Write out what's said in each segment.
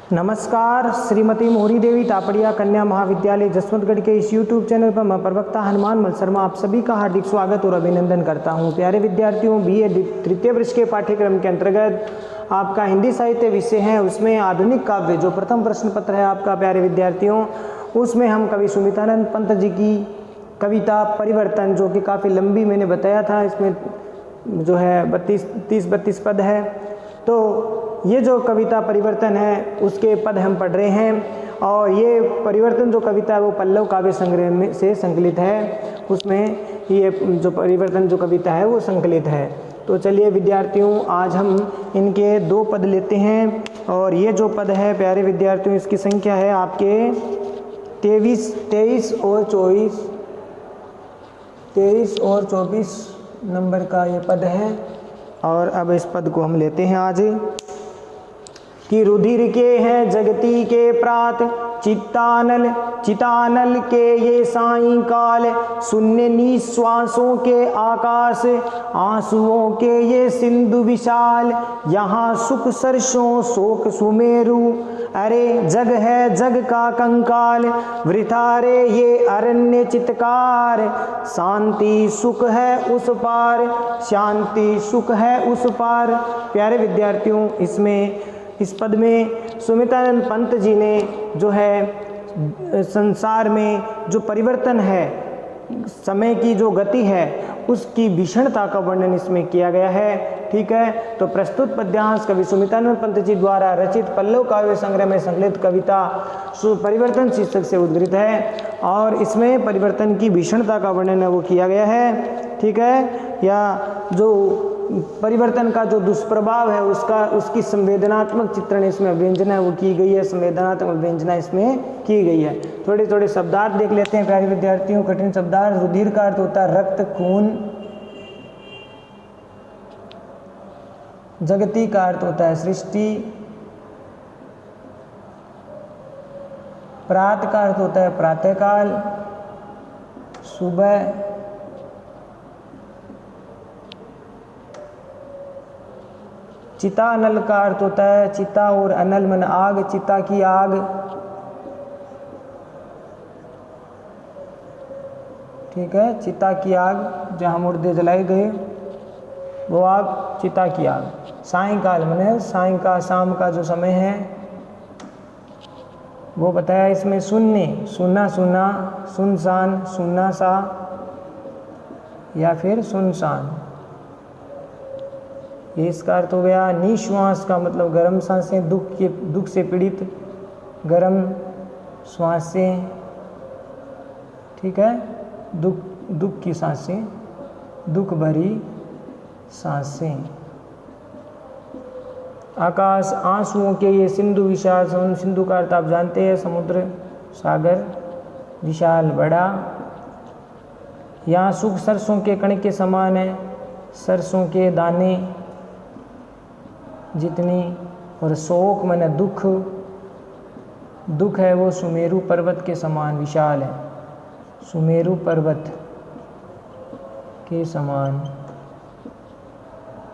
नमस्कार। श्रीमती मोहरी देवी तापड़िया कन्या महाविद्यालय जसवंतगढ़ के इस यूट्यूब चैनल पर मैं प्रवक्ता हनुमान मल शर्मा आप सभी का हार्दिक स्वागत और अभिनंदन करता हूं। प्यारे विद्यार्थियों, बीए तृतीय वर्ष के पाठ्यक्रम के अंतर्गत आपका हिंदी साहित्य विषय है, उसमें आधुनिक काव्य जो प्रथम प्रश्न पत्र है आपका प्यारे विद्यार्थियों, उसमें हम कवि सुमितानंद पंत जी की कविता परिवर्तन, जो कि काफ़ी लंबी मैंने बताया था, इसमें जो है 30-32 पद है, तो ये जो कविता परिवर्तन है उसके पद हम पढ़ रहे हैं। और ये परिवर्तन जो कविता है वो पल्लव काव्य संग्रह में से संकलित है, उसमें ये जो परिवर्तन जो कविता है वो संकलित है। तो चलिए विद्यार्थियों, आज हम इनके 2 पद लेते हैं। और ये जो पद है प्यारे विद्यार्थियों, इसकी संख्या है आपके 23 और 24 नंबर का ये पद है। और अब इस पद को हम लेते हैं आज कि रुधिर के हैं जगती के प्रात, चितानल के ये सायंकाल, शून्य निश्वासों के आकाश, आंसुओं के ये सिंधु विशाल, यहाँ सुख सरसों शोक सुमेरु, अरे जग है जग का कंकाल, वृथा रे ये अरण्य चित्कार, शांति सुख है उस पार, शांति सुख है उस पार। प्यारे विद्यार्थियों, इस पद में सुमितानंद पंत जी ने जो है संसार में जो परिवर्तन है, समय की जो गति है, उसकी भीषणता का वर्णन इसमें किया गया है। ठीक है, तो प्रस्तुत पद्यांश कवि सुमितानंद पंत जी द्वारा रचित पल्लव काव्य संग्रह में संकलित कविता परिवर्तन शीर्षक से उद्धृत है। और इसमें परिवर्तन की भीषणता का वर्णन है वो किया गया है। ठीक है, या जो परिवर्तन का जो दुष्प्रभाव है उसकी संवेदनात्मक चित्रण इसमें व्यंजना वो की गई है, संवेदनात्मक व्यंजना इसमें की गई है। थोड़े थोड़े शब्दार्थ देख लेते हैं प्यारे विद्यार्थियों। कठिन शब्दार्थ। रुधिर का अर्थ होता है रक्त खून, जगती का अर्थ होता है सृष्टि, प्रात का अर्थ होता है प्रातःकाल, सुबह, चितानल का अर्थ होता है चिता और अनल मन आग, चिता की आग। ठीक है, चिता की आग, जहाँ मुर्दे जलाए गए वो आग, चिता की आग। सायंकाल माने सायंकाल, शाम का जो समय है वो बताया इसमें। शून्य, सुना सुना, सुनसान, सुन्ना सा या फिर सुनसान, ये इसका अर्थ हो गया। निश्वास का मतलब गर्म सांसें, दुख से पीड़ित गर्म श्वासें। ठीक है, दुख की सांसें, दुख भरी सांसें। आकाश, आंसुओं के ये सिंधु विशाल, सिंधु का अर्थ आप जानते हैं समुद्र, सागर, विशाल बड़ा। यहाँ सुख सरसों के कण के समान है, सरसों के दाने जितनी। और शोक माने दुख, दुख है वो सुमेरु पर्वत के समान विशाल है, सुमेरु पर्वत के समान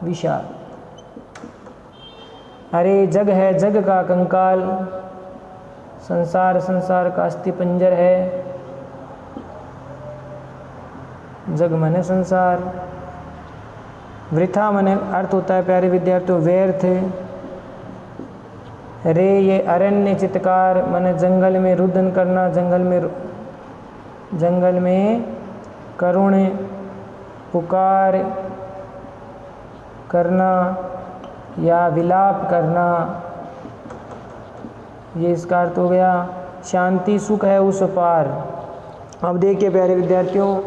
विशाल। अरे जग है जग का कंकाल, संसार संसार का अस्थिपंजर है, जग माने संसार। वृथा माने अर्थ होता है प्यारे विद्यार्थियों व्यर्थ। रे ये अरण्य चित्कार माने जंगल में रुदन करना, जंगल में करुण पुकार करना या विलाप करना, ये इसका अर्थ हो गया। शांति सुख है उस पार। अब देखिए प्यारे विद्यार्थियों,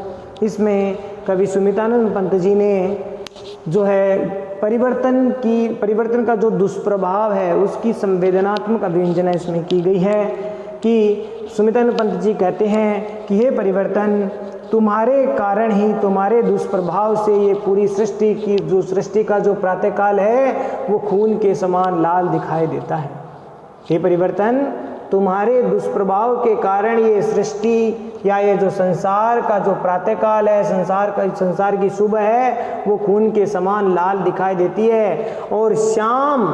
इसमें कवि सुमितानंद पंत जी ने जो है परिवर्तन का जो दुष्प्रभाव है उसकी संवेदनात्मक अभिव्यंजना इसमें की गई है। कि सुमितानंद पंत जी कहते हैं कि हे परिवर्तन, तुम्हारे कारण ही, तुम्हारे दुष्प्रभाव से ये पूरी सृष्टि का जो प्रातःकाल है वो खून के समान लाल दिखाई देता है। हे परिवर्तन, तुम्हारे दुष्प्रभाव के कारण ये सृष्टि या ये जो संसार का जो प्रातःकाल है, संसार की सुबह है, वो खून के समान लाल दिखाई देती है। और शाम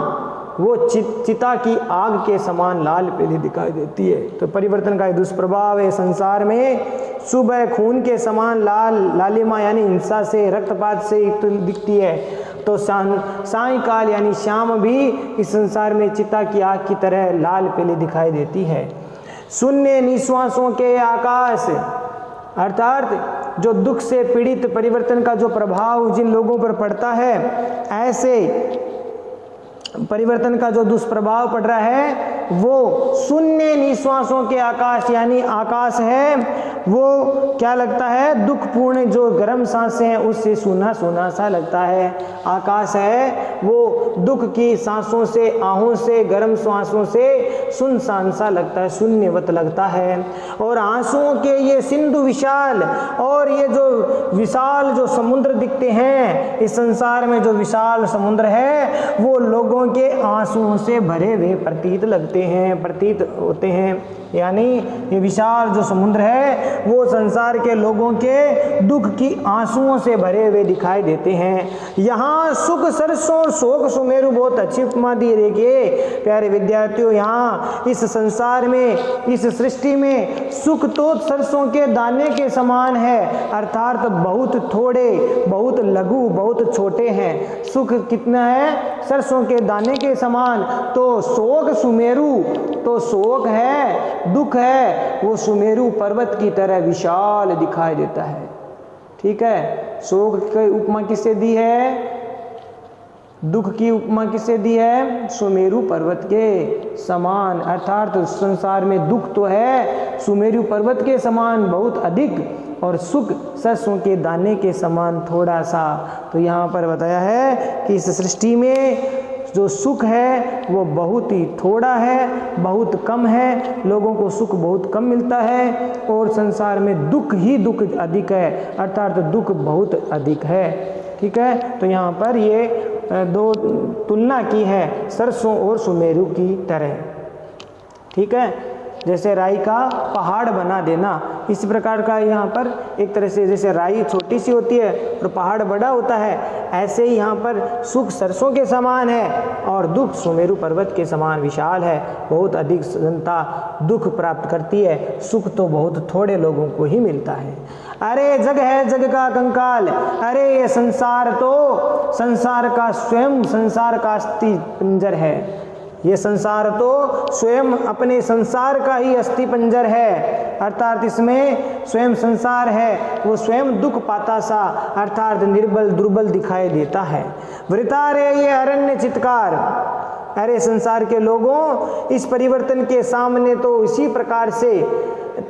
वो चिता की आग के समान लाल पीली दिखाई देती है। तो परिवर्तन का दुष्प्रभाव है संसार में। सुबह खून के समान लालिमा यानी हिंसा से, रक्तपात से दिखती है, तो सायंकाल यानी शाम भी इस संसार में चिता की आग की तरह लाल पीली दिखाई देती है। शून्य निश्वासों के आकाश, अर्थात जो दुख से पीड़ित परिवर्तन का जो प्रभाव जिन लोगों पर पड़ता है, ऐसे परिवर्तन का जो दुष्प्रभाव पड़ रहा है वो शून्य निश्वासों के आकाश, यानी आकाश है वो क्या लगता है, दुखपूर्ण जो गर्म सांसें हैं उससे सूना सूना सा लगता है। आकाश है वो दुख की सांसों से, आहों से, गर्म सांसों से सुनसान सा लगता है, शून्यवत लगता है। और आंसुओं के ये सिंधु विशाल, और ये जो विशाल जो समुद्र दिखते हैं इस संसार में, जो विशाल समुद्र है वो लोगों के आंसुओं से भरे हुए प्रतीत होते हैं। यानी ये विशाल जो समुद्र है वो संसार के लोगों के दुख की आंसुओं से भरे हुए दिखाई देते हैं। यहाँ सुख सरसों शोक सुमेरु, बहुत अच्छी उपमा दी। देखिए प्यारे विद्यार्थियों, यहाँ इस संसार में, इस सृष्टि में सुख तो सरसों के दाने के समान है, अर्थात बहुत थोड़े, बहुत लघु, बहुत छोटे हैं। सुख कितना है, सरसों के दाने के समान। तो शोक सुमेरु, तो शोक है, दुख है, वो सुमेरु पर्वत की तरह विशाल दिखाई देता है। ठीक है, शोक की उपमा किससे दी है, दुख की उपमा किससे दी है, सुमेरु पर्वत के समान। अर्थात संसार में दुख तो है सुमेरु पर्वत के समान बहुत अधिक, और सुख सरसों के दाने के समान थोड़ा सा। तो यहाँ पर बताया है कि इस सृष्टि में जो सुख है वो बहुत ही थोड़ा है, बहुत कम है, लोगों को सुख बहुत कम मिलता है, और संसार में दुख ही दुख अधिक है, अर्थात दुख बहुत अधिक है। ठीक है, तो यहाँ पर ये दो तुलना की है सरसों और सुमेरु की तरह। ठीक है, जैसे राई का पहाड़ बना देना, इस प्रकार का यहाँ पर एक तरह से, जैसे राई छोटी सी होती है और पहाड़ बड़ा होता है, ऐसे ही यहाँ पर सुख सरसों के समान है और दुख सुमेरु पर्वत के समान विशाल है। बहुत अधिक जनता दुख प्राप्त करती है, सुख तो बहुत थोड़े लोगों को ही मिलता है। अरे जग है जग का कंकाल, अरे ये संसार तो संसार का स्वयं, संसार का अस्थि पंजर है। ये संसार तो स्वयं अपने संसार का ही अस्थि पंजर है, अर्थात इसमें स्वयं संसार है वो स्वयं दुख पाता सा, अर्थात निर्बल दुर्बल दिखाई देता है। वृथा रे ये अरण्य चित्कार, अरे संसार के लोगों इस परिवर्तन के सामने तो इसी प्रकार से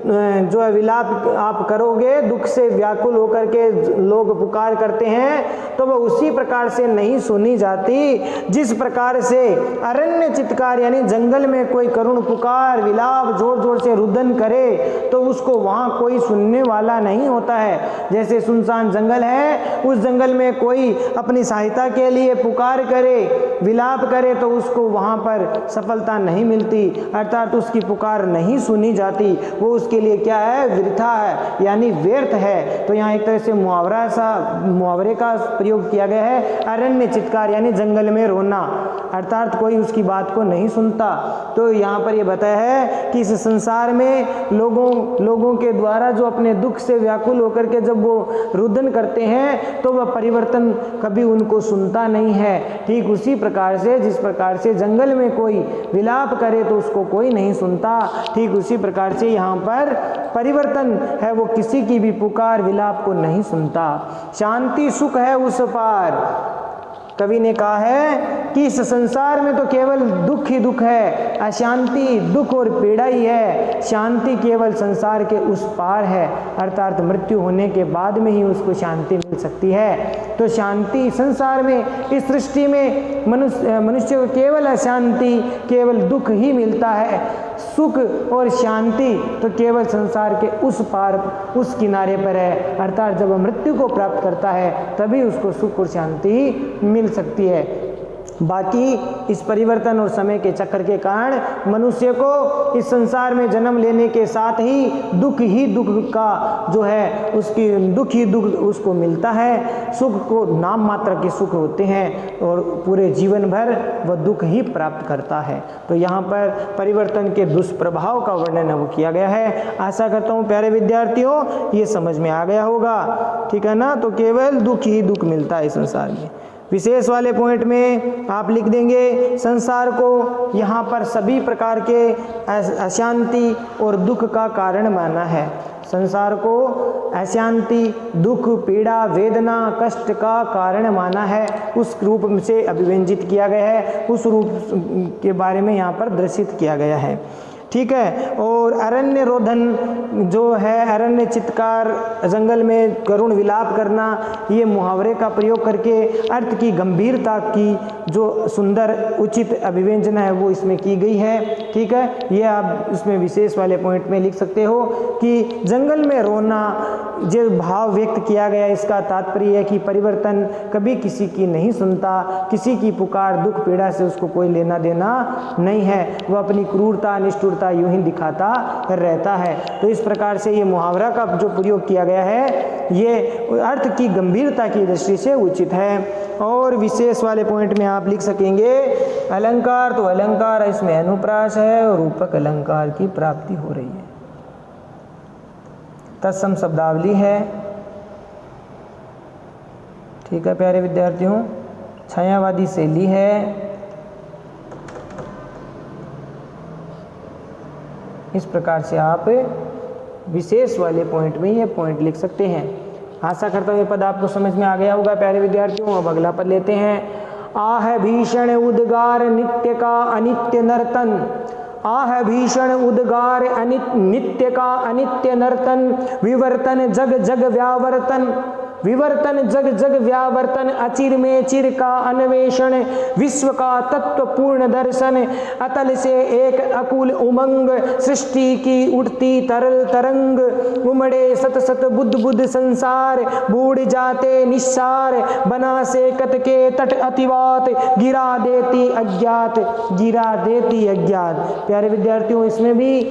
जो है विलाप आप करोगे, दुख से व्याकुल होकर के लोग पुकार करते हैं, तो वह उसी प्रकार से नहीं सुनी जाती जिस प्रकार से अरण्य चित्कार यानी जंगल में कोई करुण पुकार, विलाप जोर जोर से रुदन करे तो उसको वहाँ कोई सुनने वाला नहीं होता है। जैसे सुनसान जंगल है, उस जंगल में कोई अपनी सहायता के लिए पुकार करे, विलाप करे तो उसको वहाँ पर सफलता नहीं मिलती, अर्थात उसकी पुकार नहीं सुनी जाती, वो उसके लिए क्या है, वृथा है यानी व्यर्थ है। तो यहाँ एक तरह से मुहावरे का प्रयोग किया गया है, अरण्य चित्कार यानी जंगल में रोना, अर्थात कोई उसकी बात को नहीं सुनता। तो यहाँ पर ये बताया है कि इस संसार में लोगों के द्वारा जो अपने दुख से व्याकुल होकर के जब वो रुदन करते हैं तो वह परिवर्तन कभी उनको सुनता नहीं है। ठीक उसी प्रकार से जिस प्रकार से जंगल में कोई विलाप करे तो उसको कोई नहीं सुनता, ठीक उसी प्रकार से यहाँ पर परिवर्तन है वो किसी की भी पुकार विलाप को नहीं सुनता। शांति सुख है उस पार, कवि ने कहा है कि इस संसार में तो केवल दुख ही दुख है, अशांति दुख और पीड़ा ही है, शांति केवल संसार के उस पार है, अर्थात मृत्यु होने के बाद में ही उसको शांति मिल सकती है। तो शांति संसार में, इस सृष्टि में मनुष्य को केवल अशांति, केवल दुख ही मिलता है। सुख और शांति तो केवल संसार के उस पार, उस किनारे पर है, अर्थात जब वह मृत्यु को प्राप्त करता है तभी उसको सुख और शांति मिल सकती है। बाकी इस परिवर्तन और समय के चक्र के कारण मनुष्य को इस संसार में जन्म लेने के साथ ही दुख का जो है उसकी दुख ही दुख उसको मिलता है। सुख को नाम मात्र के सुख होते हैं और पूरे जीवन भर वह दुख ही प्राप्त करता है। तो यहाँ पर परिवर्तन के दुष्प्रभाव का वर्णन वो किया गया है। आशा करता हूँ प्यारे विद्यार्थियों ये समझ में आ गया होगा, ठीक है ना। तो केवल दुख ही दुख मिलता है संसार में। विशेष वाले पॉइंट में आप लिख देंगे संसार को यहाँ पर सभी प्रकार के अशांति और दुख का कारण माना है। संसार को अशांति, दुख, पीड़ा, वेदना, कष्ट का कारण माना है, उस रूप से अभिव्यंजित किया गया है, उस रूप के बारे में यहाँ पर दर्शित किया गया है, ठीक है। और अरण्य रोदन जो है, अरण्य चित्कार, जंगल में करुण विलाप करना, ये मुहावरे का प्रयोग करके अर्थ की गंभीरता की जो सुंदर उचित अभिव्यंजना है वो इसमें की गई है, ठीक है। ये आप इसमें विशेष वाले पॉइंट में लिख सकते हो कि जंगल में रोना जो भाव व्यक्त किया गया, इसका तात्पर्य है कि परिवर्तन कभी किसी की नहीं सुनता, किसी की पुकार, दुख, पीड़ा से उसको कोई लेना देना नहीं है, वह अपनी क्रूरता, निष्ठुरता यूं ही दिखाता रहता है। तो इस प्रकार से ये मुहावरा का जो प्रयोग किया गया है ये अर्थ की गंभीरता की दृष्टि से उचित है। और विशेष वाले पॉइंट में आप लिख सकेंगे अलंकार, तो अलंकार इसमें अनुप्रास है और रूपक अलंकार की प्राप्ति हो रही है। तत्सम शब्दावली है, ठीक है प्यारे विद्यार्थियों। छायावादी शैली है, इस प्रकार से आप विशेष वाले पॉइंट में ये पॉइंट लिख सकते हैं। आशा करता हूँ ये पद आपको समझ में आ गया होगा प्यारे विद्यार्थियों। अब अगला पद लेते हैं। आह भीषण उद्गार नित्य का अनित्य नर्तन, आह भीषण उद्गार नित्य का अनित्य नर्तन, विवर्तन जग जग व्यावर्तन, विवर्तन जग जग व्यावर्तन, अचिर में चिर का अन्वेषण, विश्व का तत्व पूर्ण दर्शन, अतल से एक अकुल उमंग, सृष्टि की उठती तरल तरंग, उमड़े सत सत बुद्ध बुद्ध संसार, बूढ़ जाते निस्सार, बना से कत के तट अतिवात, गिरा देती अज्ञात, गिरा देती अज्ञात। प्यारे विद्यार्थियों इसमें भी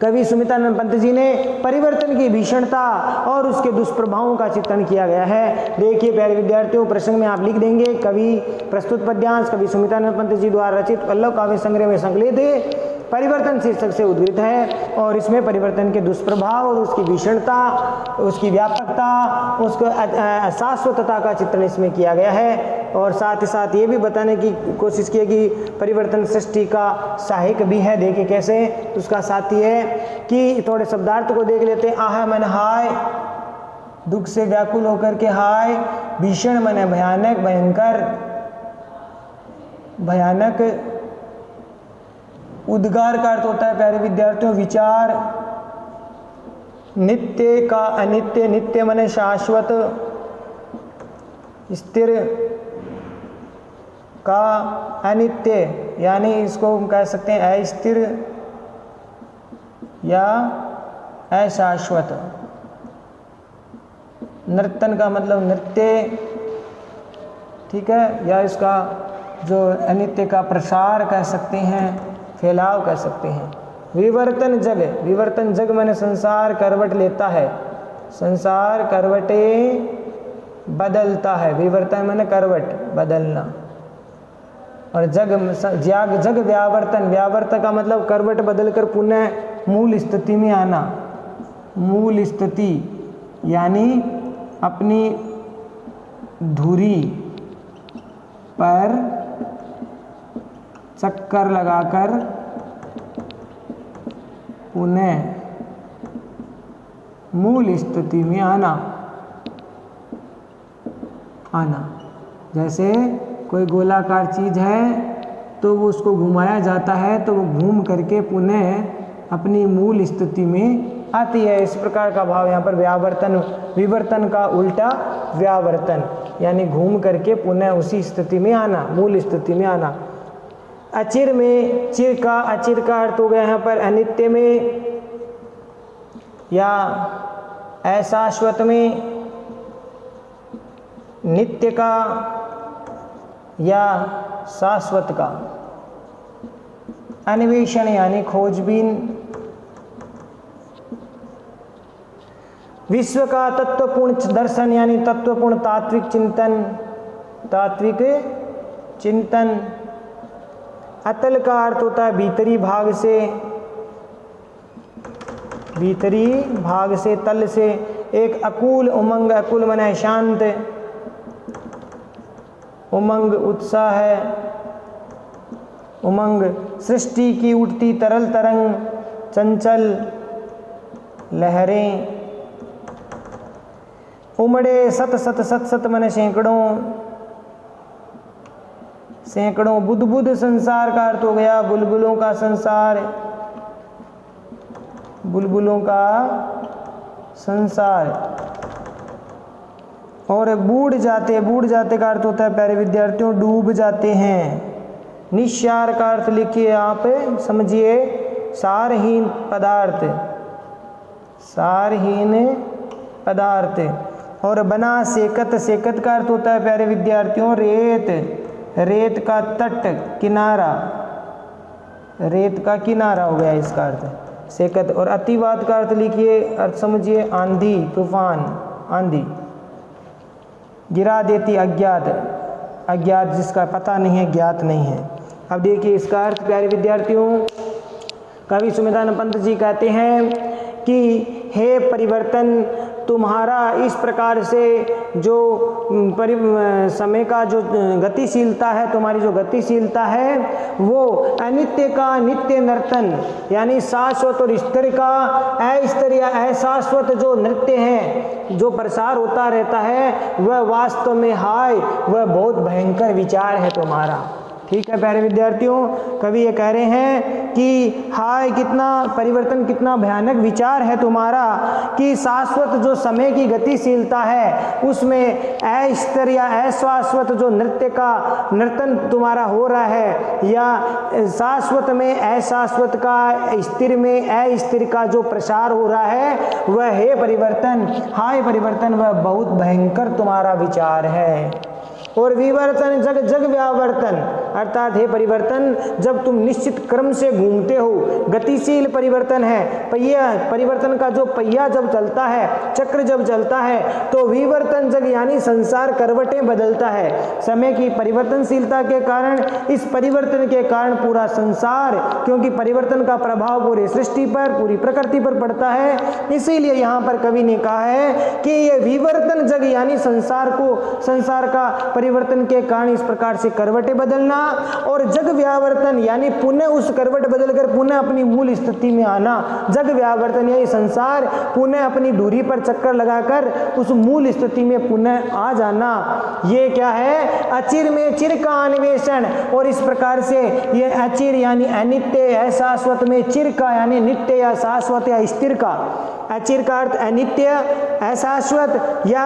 कवि सुमित्रानंद पंत जी ने परिवर्तन की भीषणता और उसके दुष्प्रभावों का चित्रण किया गया है। देखिए प्यारे विद्यार्थियों प्रसंग में आप लिख देंगे कवि प्रस्तुत पद्यांश कवि सुमित्रानंद पंत जी द्वारा रचित पल्लव काव्य संग्रह में संकलित परिवर्तन शीर्षक से उद्धृत है। और इसमें परिवर्तन के दुष्प्रभाव और उसकी भीषणता, उसकी व्यापकता, उसको शाश्वतता का चित्रण इसमें किया गया है। और साथ ही साथ ये भी बताने की कोशिश की है कि परिवर्तन सृष्टि का सहायक भी है। देखिए कैसे, उसका साथी है कि थोड़े शब्दार्थ को देख लेते हैं। आह मन हाय, दुख से व्याकुल होकर के हाय, भीषण मन भयानक, भयंकर, भयानक। उद्गार का अर्थ होता है प्यारे विद्यार्थियों विचार, नित्य का अनित्य, नित्य माने शाश्वत, स्थिर का अनित्य यानी इसको हम कह सकते हैं अस्थिर या अशाश्वत। नर्तन का मतलब नृत्य, ठीक है, या इसका जो अनित्य का प्रसार कह सकते हैं, फैलाव कह सकते हैं। विवर्तन जग, विवर्तन जग माने संसार करवट लेता है, संसार करवटे बदलता है, विवर्तन माने करवट बदलना। और जग जग व्यावर्तन, व्यावर्तन का मतलब करवट बदलकर पुनः मूल स्थिति में आना, मूल स्थिति यानी अपनी धुरी पर चक्कर लगाकर पुनः मूल स्थिति में आना। जैसे कोई गोलाकार चीज है तो वो उसको घुमाया जाता है तो वो घूम करके पुनः अपनी मूल स्थिति में आती है। इस प्रकार का भाव यहाँ पर व्यावर्तन, विवर्तन का उल्टा व्यावर्तन यानी घूम करके पुनः उसी स्थिति में आना, मूल स्थिति में आना। अचिर में, चिर का, अचिर का अर्थ हो गया यहाँ पर अनित्य में या अशाश्वत में, नित्य का या शाश्वत का, अन्वेषण यानी खोजबीन, विश्व का तत्वपूर्ण दर्शन यानी तत्वपूर्ण तात्विक चिंतन, तात्विक चिंतन। अतल का अर्थ होता है भीतरी भाग से, भीतरी भाग से, तल से। एक अकूल उमंग, अकूल मने शांत, उमंग उत्साह है, उमंग। सृष्टि की उठती तरल तरंग, चंचल लहरें। उमड़े सत सत, सत सत मने सैकड़ों, सैकड़ों। बुद्ध बुद्ध संसार का अर्थ हो गया बुलबुलों का संसार, बुलबुलों का संसार। और बूढ़ जाते, बूढ़ जाते का अर्थ होता है प्यारे विद्यार्थियों डूब जाते हैं। निस्सार का अर्थ लिखिए आप, समझिए सारहीन पदार्थ, सारहीन पदार्थ। और बना सेकत, सेकत का अर्थ होता है प्यारे विद्यार्थियों रेत, रेत का तट, किनारा, रेत का किनारा हो गया इसका अर्थ सेकत। और अतिवाद का अर्थ लिखिए, अर्थ समझिए आंधी, तूफान, आंधी। गिरा देती अज्ञात, अज्ञात जिसका पता नहीं है, ज्ञात नहीं है। अब देखिए इसका अर्थ प्यारे विद्यार्थियों, कवि सुमितानंद पंत जी कहते हैं कि हे परिवर्तन, तुम्हारा इस प्रकार से जो समय का जो गतिशीलता है, तुम्हारी जो गतिशीलता है वो अनित्य का नित्य नर्तन यानी शाश्वत और स्थिर का अस्थिर या अशाश्वत जो नृत्य है, जो प्रसार होता रहता है, वह वास्तव में हाय वह बहुत भयंकर विचार है तुम्हारा। ठीक है प्यारे विद्यार्थियों, कवि ये कह रहे हैं कि हाय कितना परिवर्तन, कितना भयानक विचार है तुम्हारा कि शाश्वत जो समय की गतिशीलता है उसमें अस्थिर या अशाश्वत जो नृत्य का नर्तन तुम्हारा हो रहा है, या शाश्वत में अशाश्वत का, स्थिर में अस्थिर का जो प्रसार हो रहा है, वह है परिवर्तन, हाय परिवर्तन, वह बहुत भयंकर तुम्हारा विचार है। और विवर्तन जग जग व्यावर्तन, अर्थात हे परिवर्तन जब तुम निश्चित क्रम से घूमते हो, गतिशील परिवर्तन है, पहिया परिवर्तन का जो पहिया जब चलता है, चक्र जब चलता है, तो विवर्तन जग यानी संसार करवटें बदलता है। समय की परिवर्तनशीलता के कारण, इस परिवर्तन के कारण पूरा संसार, क्योंकि परिवर्तन का प्रभाव पूरी सृष्टि पर, पूरी प्रकृति पर पड़ता है, इसीलिए यहाँ पर कवि ने कहा है कि ये विवर्तन जग यानी संसार को, संसार का परिवर्तन के कारण इस प्रकार से करवटें बदलना, और जग व्यावर्तन यानी पुनः उस करवट बदलकर पुनः अपनी मूल स्थिति में आना। जग व्यावर्तन यानी संसार पुनः अपनी दूरी पर चक्कर लगाकर उस मूल स्थिति में पुनः आ जाना। ये क्या है? अचिर में चिर का अन्वेषण। और इस प्रकार से ये अचिर यानी अनित्य, अशाश्वत में चिर का यानी नित्य या शाश्वत या स्थिर का। अचिर का अर्थ अनित्य, अशाश्वत या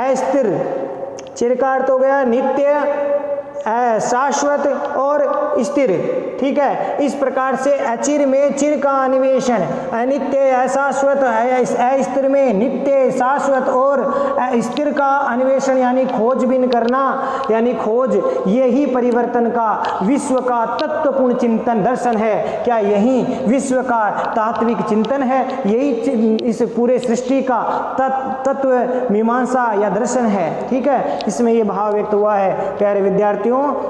अस्थिर, चिर का अर्थ हो गया नित्य, शाश्वत और स्थिर। ठीक है, इस प्रकार से अचिर में चिर का अन्वेषण, अनित्य अशाश्वत, अस्थिर में नित्य शाश्वत और स्थिर का अन्वेषण यानी खोजबीन करना, यानी खोज, यही परिवर्तन का, विश्व का तत्वपूर्ण चिंतन दर्शन है। क्या यही विश्व का तात्विक चिंतन है? यही इस पूरे सृष्टि का तत्व मीमांसा या दर्शन है। ठीक है, इसमें यह भाव व्यक्त हुआ है। प्यारे विद्यार्थियों,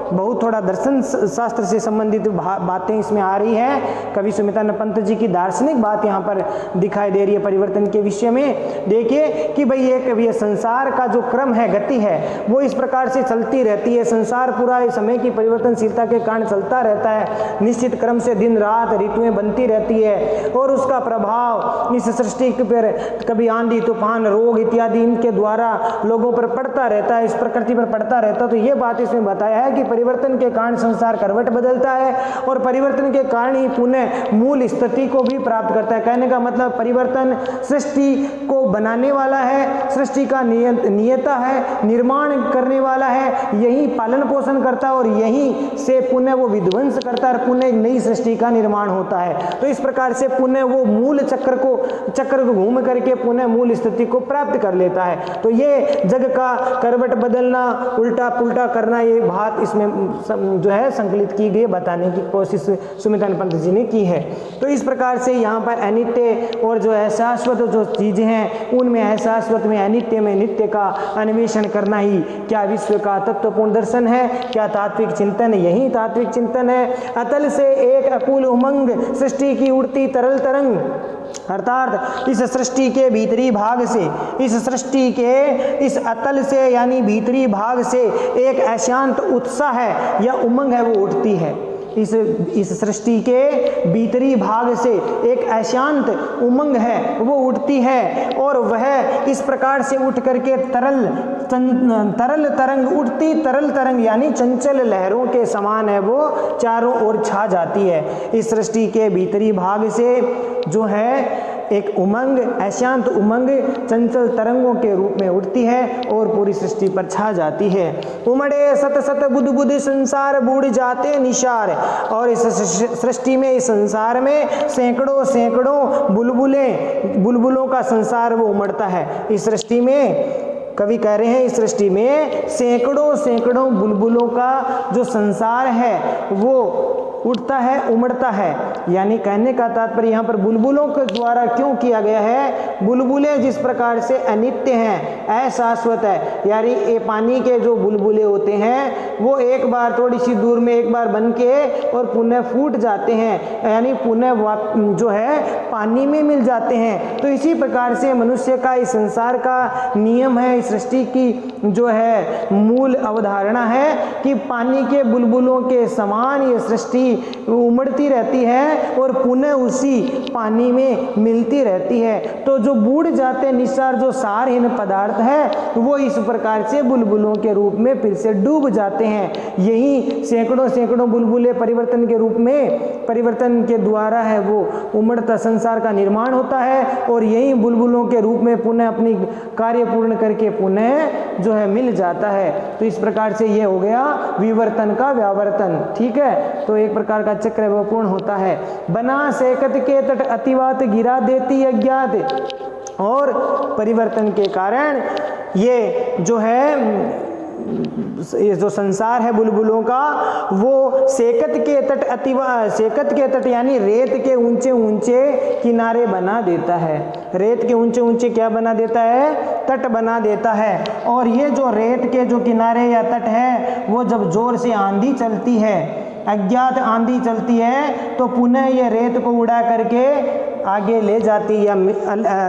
बहुत थोड़ा दर्शन शास्त्र से संबंधित बातें इसमें आ रही है। कवि सुमितानंद पंत जी की दार्शनिक बात यहाँ पर दिखाई दे रही है परिवर्तन के विषय में। देखिए कि भाई ये संसार का जो क्रम है, गति है, वो इस प्रकार से चलती रहती है। संसार पूरा समय की परिवर्तनशीलता के कारण चलता रहता है, निश्चित क्रम से दिन रात ऋतुएं बनती रहती है, और उसका प्रभाव इस सृष्टि पर कभी आंधी तूफान रोग इत्यादि इनके द्वारा लोगों पर पड़ता रहता है, इस प्रकृति पर पड़ता रहता है। तो ये बात इसमें बताया है कि परिवर्तन के कारण संसार करवट बदलता है, और परिवर्तन के कारण ही पुनः मूल स्थिति को भी प्राप्त करता है। कहने का मतलब परिवर्तन सृष्टि को बनाने वाला है, सृष्टि का नियता है, निर्माण करने वाला है, यही पालन पोषण करता है, और यही से पुनः वो विध्वंस करता है, पुनः एक नई सृष्टि का निर्माण होता है। तो इस प्रकार से पुनः वो मूल चक्र को घूम करके पुनः मूल स्थिति को प्राप्त कर लेता है। तो ये जग का करवट बदलना, उल्टा पुल्टा करना, ये बात इसमें जो है संकलित की गई, बताने की कोशिश सुमितान पंत जी ने की है। तो इस प्रकार से यहाँ पर अनित्य और जो है शाश्वत जो चीज़ें हैं उनमें अशाश्वत में अनित्य में नित्य का अन्वेषण करना ही क्या विश्व का तत्वपूर्ण दर्शन है, क्या तात्विक चिंतन, यही तात्विक चिंतन है। अतल से एक अकुल उमंग सृष्टि की उड़ती तरल तरंग, अर्थात इस सृष्टि के भीतरी भाग से, इस सृष्टि के इस अतल से यानी भीतरी भाग से एक अशांत उत्साह है या उमंग है वो उठती है। इस सृष्टि के भीतरी भाग से एक अशांत उमंग है वो उठती है और वह इस प्रकार से उठ करके तरल तरंग, उठती तरल तरंग यानी चंचल लहरों के समान है वो चारों ओर छा जाती है। इस सृष्टि के भीतरी भाग से जो है एक उमंग, अशांत उमंग चंचल तरंगों के रूप में उठती है और पूरी सृष्टि पर छा जाती है। उमड़े सत सत बुध बुध संसार बूढ़ जाते निशार, और इस सृष्टि में, इस संसार में सैकड़ों सैकड़ों बुलबुलों का संसार वो उमड़ता है। इस सृष्टि में कवि कह रहे हैं, इस सृष्टि में सैकड़ों सैकड़ों बुलबुलों का जो संसार है वो उठता है, उमड़ता है। यानी कहने का तात्पर्य यहाँ पर बुलबुलों के द्वारा क्यों किया गया है, बुलबुलें जिस प्रकार से अनित्य हैं, अशाश्वत है, यानी ये पानी के जो बुलबुले होते हैं वो एक बार थोड़ी सी दूर में एक बार बन के और पुनः फूट जाते हैं, यानी पुनः जो है पानी में मिल जाते हैं। तो इसी प्रकार से मनुष्य का इस संसार का नियम है, इस सृष्टि की जो है मूल अवधारणा है कि पानी के बुलबुलों के समान ये सृष्टि उमड़ती रहती है और पुनः उसी पानी में मिलती रहती है। तो जो बूढ़ जाते निस्सार जो सारहीन पदार्थ है वो इस प्रकार से बुलबुलों के रूप में फिर से डूब जाते हैं। यही सैकड़ों सैकड़ों बुलबुले परिवर्तन के रूप में, परिवर्तन के द्वारा है वो उमड़ता संसार का निर्माण होता है और यही बुलबुलों के रूप में पुनः अपनी कार्य पूर्ण करके पुनः जो है मिल जाता है। तो इस प्रकार से ये हो गया विवर्तन का व्यावर्तन। ठीक है, तो एक प्रकार का चक्र वह पूर्ण होता है। बना सेकत के तट अतिवात गिरा देती अज्ञात, और परिवर्तन के कारण ये जो है ये जो संसार है बुलबुलों का वो सेकत के तट सेकत के तट यानी रेत के ऊंचे ऊंचे किनारे बना देता है। रेत के ऊंचे ऊंचे क्या बना देता है, तट बना देता है। और ये जो रेत के जो किनारे या तट है वो जब जोर से आंधी चलती है, अज्ञात आंधी चलती है, तो पुनः ये रेत को उड़ा करके आगे ले जाती या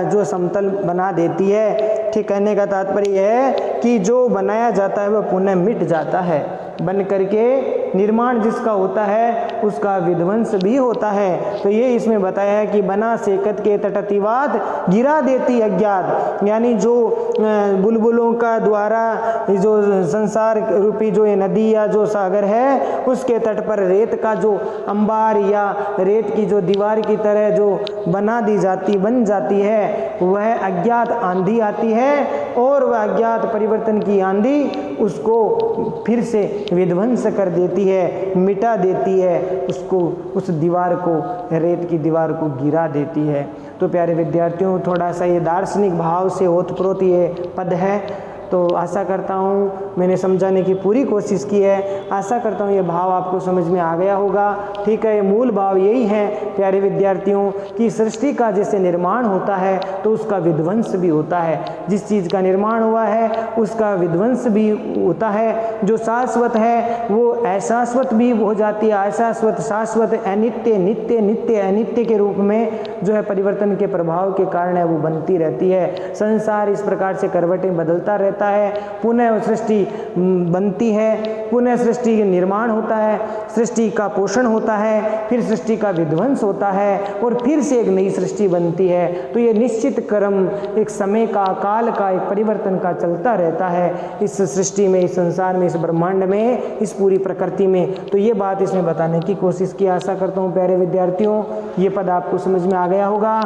जो समतल बना देती है। ठीक, कहने का तात्पर्य है कि जो बनाया जाता है वह पुनः मिट जाता है, बन करके निर्माण जिसका होता है उसका विध्वंस भी होता है। तो ये इसमें बताया है कि बना सेकत के तटतिवाद गिरा देती अज्ञात, यानी जो बुलबुलों का द्वारा जो संसार रूपी जो ये नदी या जो सागर है उसके तट पर रेत का जो अंबार या रेत की जो दीवार की तरह जो बन जाती है वह अज्ञात आंधी आती है और वह अज्ञात परिवर्तन की आंधी उसको फिर से विध्वंस कर देती है, मिटा देती है, उसको उस दीवार को, रेत की दीवार को गिरा देती है। तो प्यारे विद्यार्थियों, थोड़ा सा ये दार्शनिक भाव से ओतप्रोत ये पद है। तो आशा करता हूँ मैंने समझाने की पूरी कोशिश की है। आशा करता हूँ ये भाव आपको समझ में आ गया होगा। ठीक है, ये मूल भाव यही है प्यारे विद्यार्थियों कि सृष्टि का जैसे निर्माण होता है तो उसका विध्वंस भी होता है। जिस चीज़ का निर्माण हुआ है उसका विध्वंस भी होता है। जो शाश्वत है वो अशाश्वत भी हो जाती है, अशाश्वत शाश्वत, अनित्य नित्य, नित्य अनित्य के रूप में जो है परिवर्तन के प्रभाव के कारण है वो बनती रहती है। संसार इस प्रकार से करवटें बदलता रहता है, पुनः सृष्टि बनती है, पुनः सृष्टि का निर्माण होता है, सृष्टि का पोषण होता है, फिर सृष्टि का विध्वंस होता है और फिर से एक नई सृष्टि बनती है। तो ये निश्चित क्रम एक समय का, काल का, एक परिवर्तन का चलता रहता है इस सृष्टि में, इस संसार में, इस ब्रह्मांड में, इस पूरी प्रकृति में। तो ये बात इसमें बताने की कोशिश की। आशा करता हूँ प्यारे विद्यार्थियों ये पद आपको समझ में आ गया होगा।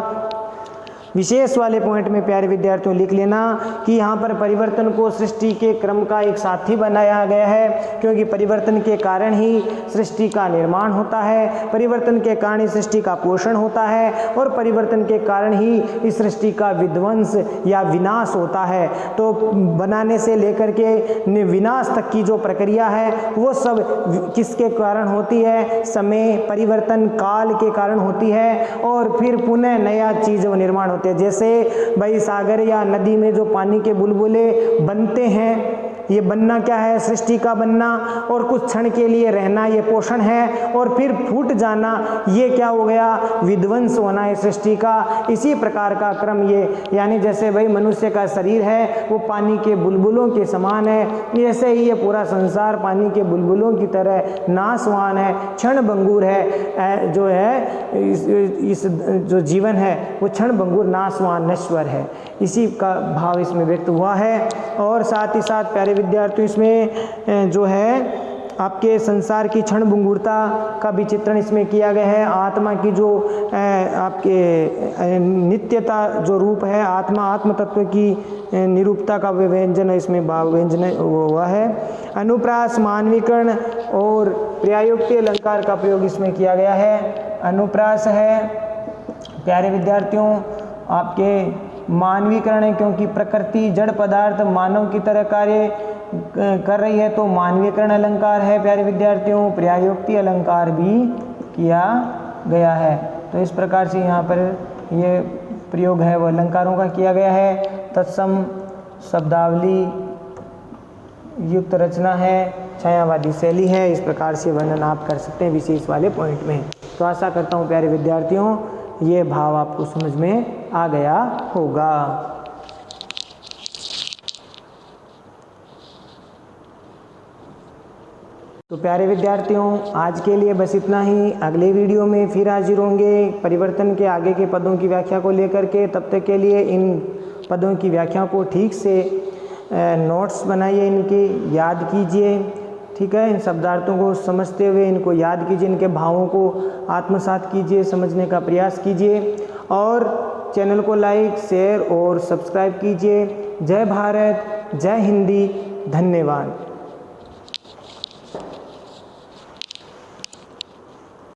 विशेष वाले पॉइंट में प्यारे विद्यार्थियों लिख लेना कि यहाँ पर परिवर्तन को सृष्टि के क्रम का एक साथी बनाया गया है, क्योंकि परिवर्तन के कारण ही सृष्टि का निर्माण होता है, परिवर्तन के कारण ही सृष्टि का पोषण होता है और परिवर्तन के कारण ही इस सृष्टि का विध्वंस या विनाश होता है। तो बनाने से लेकर के विनाश तक की जो प्रक्रिया है वो सब किसके कारण होती है? समय, परिवर्तन, काल के कारण होती है और फिर पुनः नया चीज निर्माण होते हैं। जैसे भाई सागर या नदी में जो पानी के बुलबुले बनते हैं, ये बनना क्या है? सृष्टि का बनना, और कुछ क्षण के लिए रहना ये पोषण है, और फिर फूट जाना ये क्या हो गया? विध्वंस होना है सृष्टि का। इसी प्रकार का क्रम ये, यानी जैसे भाई मनुष्य का शरीर है वो पानी के बुलबुलों के समान है, ऐसे ही ये पूरा संसार पानी के बुलबुलों की तरह नाशवान है, क्षण भंगुर है। जो है इस जो जीवन है वो क्षण भंगुर, नाशवान, नश्वर है। इसी का भाव इसमें व्यक्त हुआ है। और साथ ही साथ प्यारे विद्यार्थियों इसमें जो है आपके संसार की क्षण भंगुरता का भी चित्रण इसमें किया गया है। आत्मा की जो आपके नित्यता जो रूप है, आत्म तत्व की निरूपता का व्यंजन इसमें भाव व्यंजन हुआ है। अनुप्रास, मानवीकरण और पर्यायोक्ति अलंकार का प्रयोग इसमें किया गया है। अनुप्रास है प्यारे विद्यार्थियों आपके मानवीकरण है, क्योंकि प्रकृति जड़ पदार्थ मानव की तरह कार्य कर रही है, तो मानवीकरण अलंकार है प्यारे विद्यार्थियों। पर्यायोक्ति अलंकार भी किया गया है। तो इस प्रकार से यहाँ पर ये प्रयोग है वो अलंकारों का किया गया है। तत्सम शब्दावली युक्त रचना है, छायावादी शैली है। इस प्रकार से वर्णन आप कर सकते हैं विशेष वाले पॉइंट में। तो आशा करता हूँ प्यारे विद्यार्थियों ये भाव आपको समझ में आ गया होगा। तो प्यारे विद्यार्थियों आज के लिए बस इतना ही। अगले वीडियो में फिर हाजिर होंगे परिवर्तन के आगे के पदों की व्याख्या को लेकर के। तब तक के लिए इन पदों की व्याख्या को ठीक से नोट्स बनाइए, इनकी याद कीजिए, ठीक है। इन शब्दार्थों को समझते हुए इनको याद कीजिए, इनके भावों को आत्मसात कीजिए, समझने का प्रयास कीजिए और चैनल को लाइक, शेयर और सब्सक्राइब कीजिए। जय भारत, जय हिंदी, धन्यवाद।